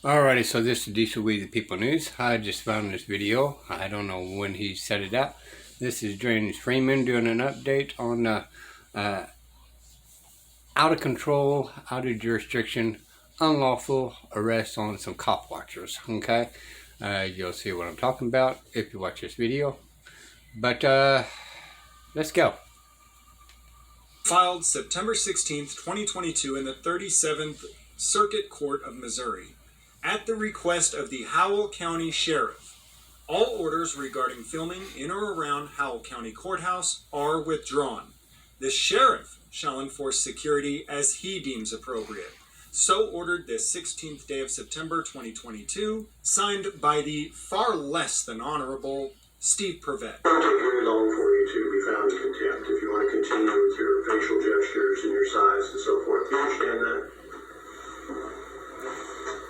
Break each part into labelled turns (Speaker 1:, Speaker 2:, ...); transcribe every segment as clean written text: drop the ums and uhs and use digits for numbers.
Speaker 1: Alrighty, so this is Diesel We the People News. I just found this video. I don't know when he set it up. This is James Freeman doing an update on out of control, out of jurisdiction, unlawful arrest on some cop watchers. Okay, you'll see what I'm talking about if you watch this video. But let's go.
Speaker 2: Filed September 16th, 2022 in the 37th Circuit Court of Missouri. At the request of the Howell County Sheriff, all orders regarding filming in or around Howell County Courthouse are withdrawn. The sheriff shall enforce security as he deems appropriate. So ordered this 16th day of September 2022, signed by the far less than honorable Steve Prevet.
Speaker 3: It won't take very long for you to be found in contempt if you want to continue with your facial gestures and your size and so forth. Do you understand that?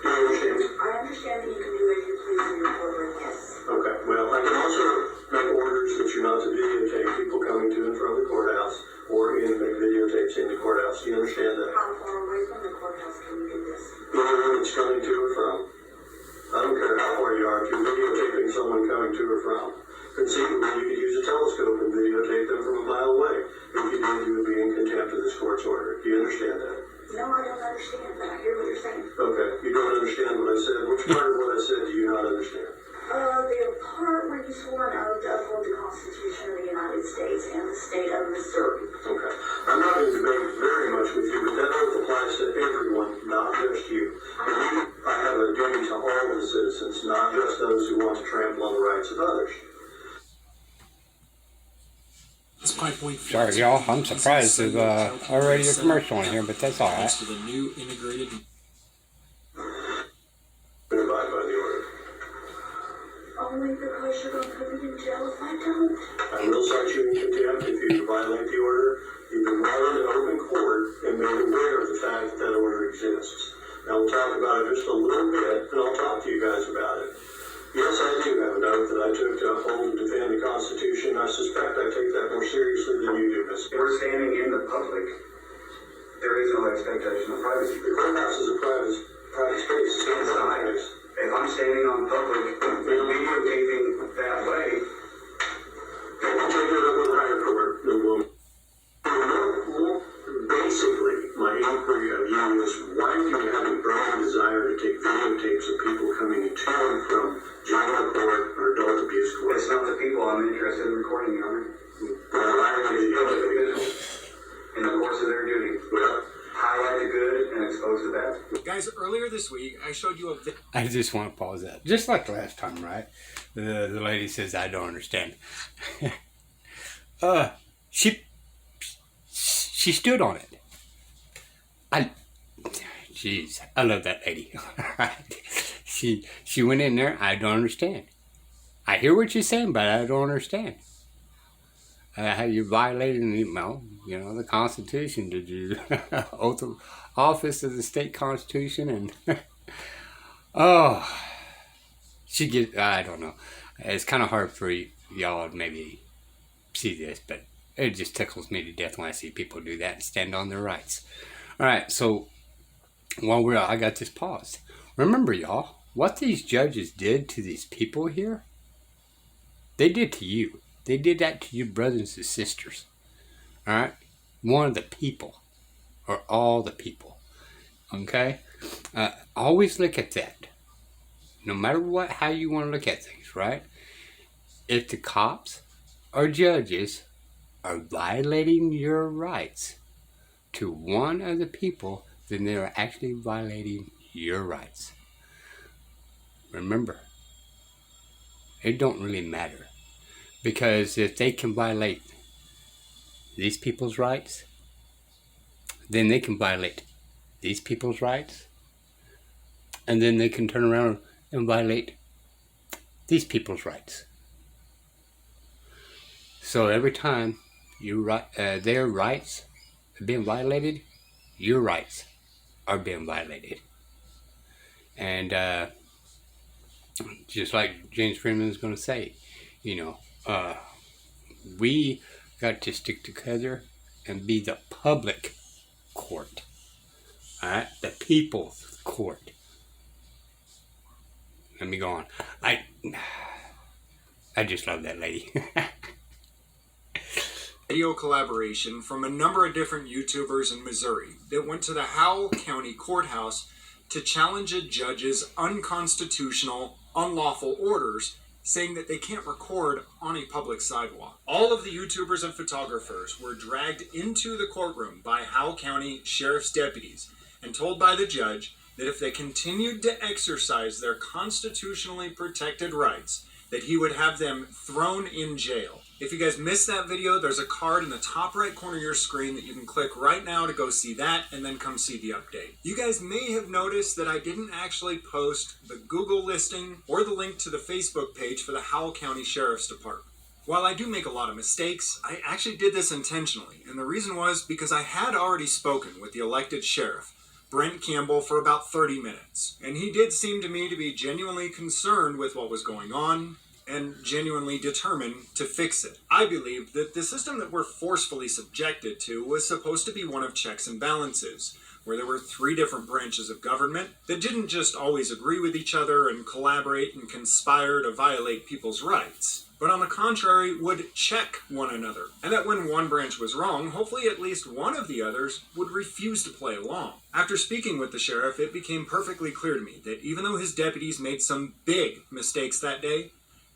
Speaker 3: Do you understand?
Speaker 4: I understand that you can do as you please in your courtroom, yes.
Speaker 3: Okay, well, I can also make orders that you're not to videotape people coming to and from the courthouse or even make videotapes in the courthouse. Do you understand that?
Speaker 4: How far away from the courthouse can you do this?
Speaker 3: Anyone that's coming to or from. I don't care how far you are, if you're videotaping someone coming to or from. Conceivably, you could use a telescope and videotape them from a mile away. If you did, you would be in contempt of this court's order. Do you understand that?
Speaker 4: No, I don't understand, but I hear what you're saying.
Speaker 3: Okay, you don't understand what I said. Which part of what I said do you not understand?
Speaker 4: The part where you swore an oath to uphold the Constitution of the United States and the state of Missouri.
Speaker 3: Okay. I'm not going to debate very much with you, but that oath applies to everyone, not just you. And you, I have a duty to all of the citizens, not just those who want to trample on the rights of others.
Speaker 1: Sorry, y'all. I'm surprised there's already a commercial in here, but that's all right.
Speaker 2: To the new integrated.
Speaker 3: Abide by the order.
Speaker 4: Only because you're going to put me in jail if I don't.
Speaker 3: I will cite you in contempt if you violate the order. You've been brought into open court and made aware of the fact that that order exists. Now we'll talk about it just a little bit, and I'll talk to you guys about it. Yes, I do have an oath that I took to uphold and defend the Constitution. I suspect I take that more seriously than you do, Mr.
Speaker 5: We're standing in the public. There is no expectation of privacy.
Speaker 3: The courthouse is a private space. It's not a
Speaker 5: Inside,
Speaker 3: place.
Speaker 5: if I'm standing on public, videotaping that way,
Speaker 3: We'll take it up with the higher court. Basically, my inquiry of you is why do you have a burning desire to take videotapes of people coming to and from juvenile court or adult abuse court?
Speaker 5: it's not the people I'm interested in recording, Your Honor.
Speaker 3: Well, I already
Speaker 5: Public
Speaker 3: did.
Speaker 5: officials, in the course of their duty,
Speaker 3: Well,
Speaker 5: highlight the good and expose the bad.
Speaker 2: Guys, earlier this week, I showed you a video.
Speaker 1: I just want to pause that. Just like last time, right? The lady says, I don't understand. She stood on it. Jeez, I love that lady. She went in there, I don't understand. I hear what you're saying, but I don't understand. How you're violating, the Constitution. Did you oath of office of the state Constitution? And oh, she gets. I don't know. It's kind of hard for y'all to maybe see this, but it just tickles me to death when I see people do that and stand on their rights. All right, so while I got this paused. Remember, y'all, what these judges did to these people here. They did to you. They did that to your brothers and sisters. All right? One of the people. Or all the people. Okay? Always look at that. No matter how you want to look at things, right? If the cops or judges are violating your rights to one of the people, then they are actually violating your rights. Remember, it don't really matter. Because if they can violate these people's rights, then they can violate these people's rights. And then they can turn around and violate these people's rights. So every time their rights are being violated, your rights are being violated. And just like James Freeman is going to say, we got to stick together and be the public court. All right? The people's court. let me go on. I just love that lady.
Speaker 2: Video collaboration from a number of different YouTubers in Missouri that went to the Howell County Courthouse to challenge a judge's unconstitutional, unlawful orders, saying that they can't record on a public sidewalk. All of the YouTubers and photographers were dragged into the courtroom by Howell County Sheriff's deputies and told by the judge that if they continued to exercise their constitutionally protected rights, that he would have them thrown in jail. If you guys missed that video, there's a card in the top right corner of your screen that you can click right now to go see that and then come see the update. You guys may have noticed that I didn't actually post the Google listing or the link to the Facebook page for the Howell County Sheriff's Department. While I do make a lot of mistakes, I actually did this intentionally, and the reason was because I had already spoken with the elected sheriff, Brent Campbell, for about 30 minutes, and he did seem to me to be genuinely concerned with what was going on and genuinely determined to fix it. I believe that the system that we're forcefully subjected to was supposed to be one of checks and balances, where there were 3 different branches of government that didn't just always agree with each other and collaborate and conspire to violate people's rights, but on the contrary would check one another, and that when one branch was wrong, hopefully at least one of the others would refuse to play along. After speaking with the sheriff, it became perfectly clear to me that even though his deputies made some big mistakes that day,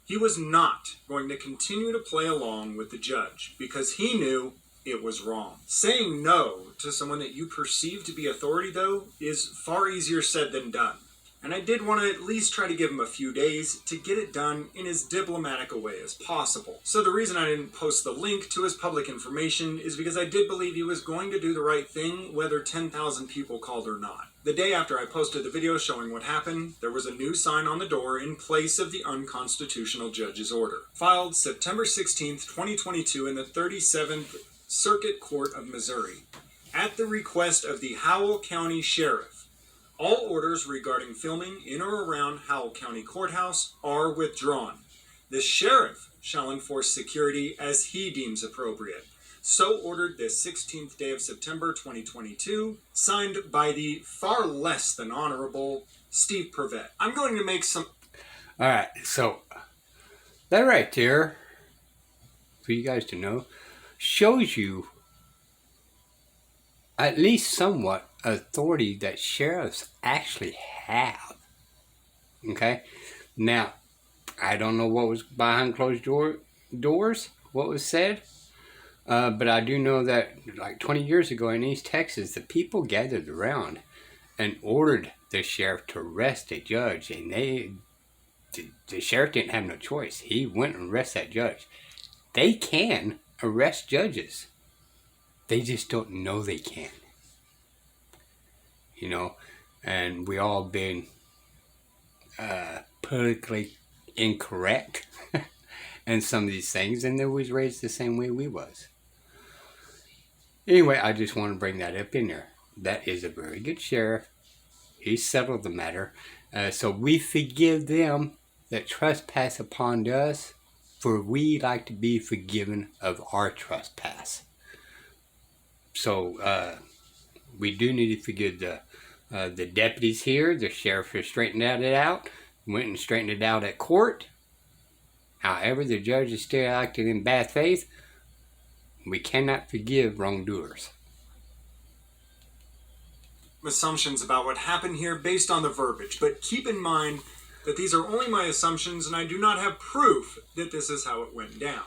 Speaker 2: he was not going to continue to play along with the judge because he knew it was wrong. Saying no to someone that you perceive to be authority, though, is far easier said than done. And I did want to at least try to give him a few days to get it done in as diplomatic a way as possible. So the reason I didn't post the link to his public information is because I did believe he was going to do the right thing whether 10,000 people called or not. The day after I posted the video showing what happened, there was a new sign on the door in place of the unconstitutional judge's order. Filed September 16th, 2022 in the 37th Circuit Court of Missouri. At the request of the Howell County Sheriff, all orders regarding filming in or around Howell County Courthouse are withdrawn. The sheriff shall enforce security as he deems appropriate. So ordered this 16th day of September 2022, signed by the far less than honorable Steve Prevett. I'm going to make some...
Speaker 1: Alright, so that right there, for you guys to know, shows you at least somewhat authority that sheriffs actually have. Okay? Now, I don't know what was behind closed doors, what was said, but I do know that like 20 years ago in East Texas, the people gathered around and ordered the sheriff to arrest a judge, and the sheriff didn't have no choice. He went and arrested that judge. They can arrest judges. They just don't know they can. You know, and we all been politically incorrect in some of these things, and they was raised the same way we was. Anyway, I just want to bring that up in there. That is a very good sheriff. He settled the matter. So we forgive them that trespass upon us, for we like to be forgiven of our trespass. So we do need to forgive the deputies here. The sheriff has straightened it out. Went and straightened it out at court. However, the judge is still acting in bad faith. We cannot forgive wrongdoers.
Speaker 2: Assumptions about what happened here based on the verbiage, but keep in mind that these are only my assumptions and I do not have proof that this is how it went down.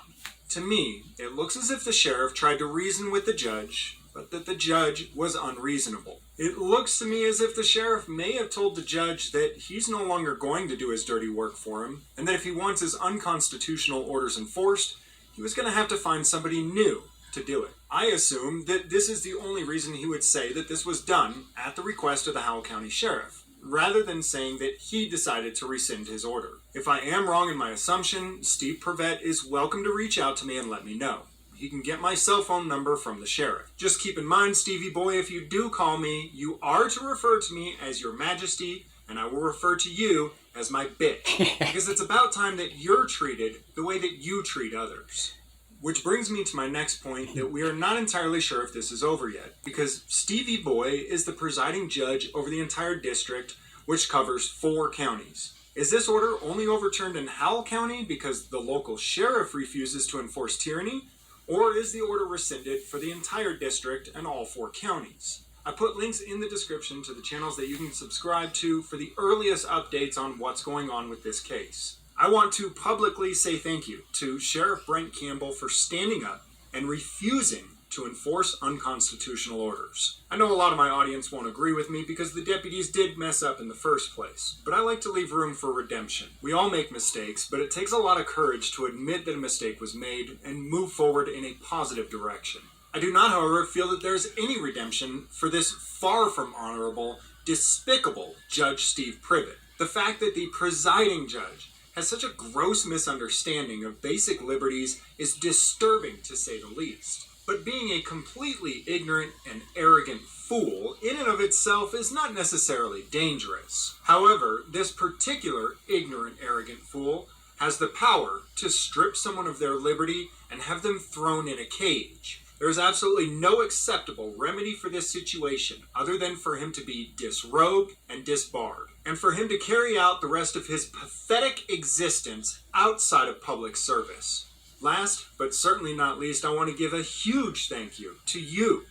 Speaker 2: To me, it looks as if the sheriff tried to reason with the judge, but that the judge was unreasonable. It looks to me as if the sheriff may have told the judge that he's no longer going to do his dirty work for him, and that if he wants his unconstitutional orders enforced, he was going to have to find somebody new to do it. I assume that this is the only reason he would say that this was done at the request of the Howell County Sheriff, rather than saying that he decided to rescind his order. If I am wrong in my assumption, Steve Prevett is welcome to reach out to me and let me know. He can get my cell phone number from the sheriff. Just keep in mind, Stevie boy, if you do call me, you are to refer to me as Your Majesty, and I will refer to you as my bitch. Because it's about time that you're treated the way that you treat others. Which brings me to my next point, that we are not entirely sure if this is over yet, because Stevie boy is the presiding judge over the entire district, which covers 4 counties. Is this order only overturned in Howell County because the local sheriff refuses to enforce tyranny? Or is the order rescinded for the entire district and all 4 counties? I put links in the description to the channels that you can subscribe to for the earliest updates on what's going on with this case. I want to publicly say thank you to Sheriff Brent Campbell for standing up and refusing to enforce unconstitutional orders. I know a lot of my audience won't agree with me because the deputies did mess up in the first place, but I like to leave room for redemption. We all make mistakes, but it takes a lot of courage to admit that a mistake was made and move forward in a positive direction. I do not, however, feel that there is any redemption for this far from honorable, despicable Judge Steve Privet. The fact that the presiding judge has such a gross misunderstanding of basic liberties is disturbing to say the least. But being a completely ignorant and arrogant fool in and of itself is not necessarily dangerous. However, this particular ignorant, arrogant fool has the power to strip someone of their liberty and have them thrown in a cage. There is absolutely no acceptable remedy for this situation other than for him to be disrobed and disbarred, and for him to carry out the rest of his pathetic existence outside of public service. Last, but certainly not least, I want to give a huge thank you to you,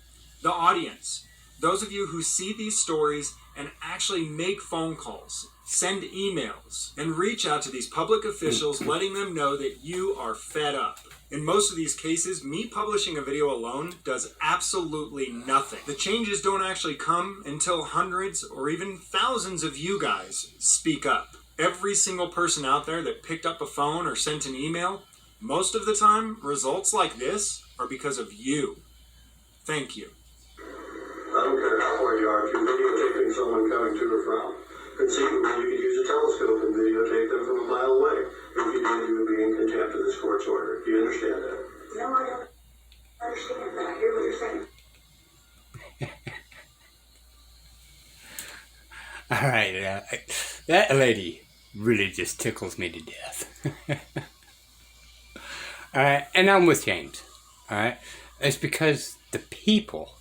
Speaker 2: the audience, those of you who see these stories and actually make phone calls, send emails, and reach out to these public officials letting them know that you are fed up. In most of these cases, me publishing a video alone does absolutely nothing. The changes don't actually come until hundreds or even thousands of you guys speak up. Every single person out there that picked up a phone or sent an email, most of the time, results like this are because of you. Thank you.
Speaker 3: I don't care how far you are, if you're videotaping someone coming to or from, conceivably you could use a telescope and videotape them from a mile away. If you did, you would be in contempt of this court's order. Do you understand that?
Speaker 4: No, I don't understand that. I hear what you're saying.
Speaker 1: All right, that lady really just tickles me to death. All right, and I'm with James. All right, it's because the people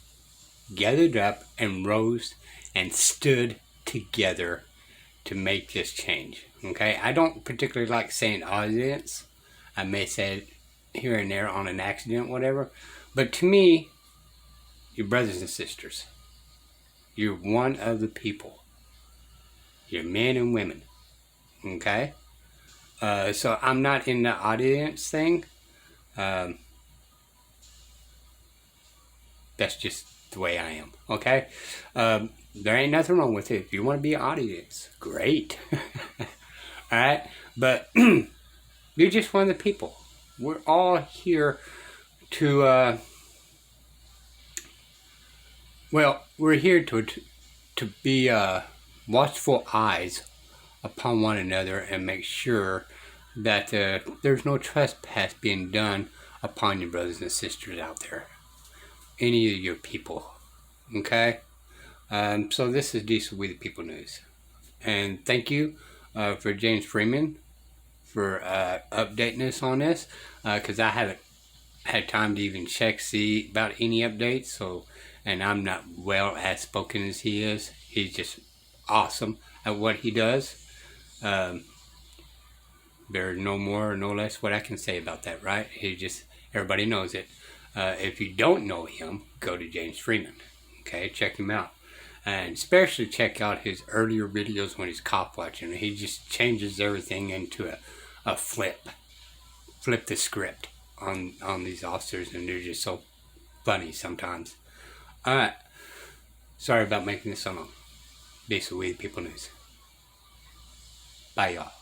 Speaker 1: gathered up and rose and stood together to make this change. Okay, I don't particularly like saying audience. I may say it here and there on an accident, whatever. But to me, you're brothers and sisters. You're one of the people. You're men and women. Okay? So I'm not in the audience thing. That's just the way I am. Okay? There ain't nothing wrong with it. If you want to be an audience, great. Alright? But you're just one of the people. We're all here to, we're here to be watchful eyes upon one another and make sure that there's no trespass being done upon your brothers and sisters out there. Any of your people. Okay? So this is Diesel We the People News. And thank you for James Freeman for updating us on this. Because I haven't had time to even see about any updates. So, and I'm not well as spoken as he is. He's just awesome at what he does. There's no more or no less what I can say about that, right? Everybody knows it. If you don't know him, go to James Freeman. Okay, check him out. And especially check out his earlier videos when he's cop watching. He just changes everything into a flip the script on these officers, and they're just so funny sometimes. Alright, sorry about making this so long. Diesel We the People News. Bye, y'all.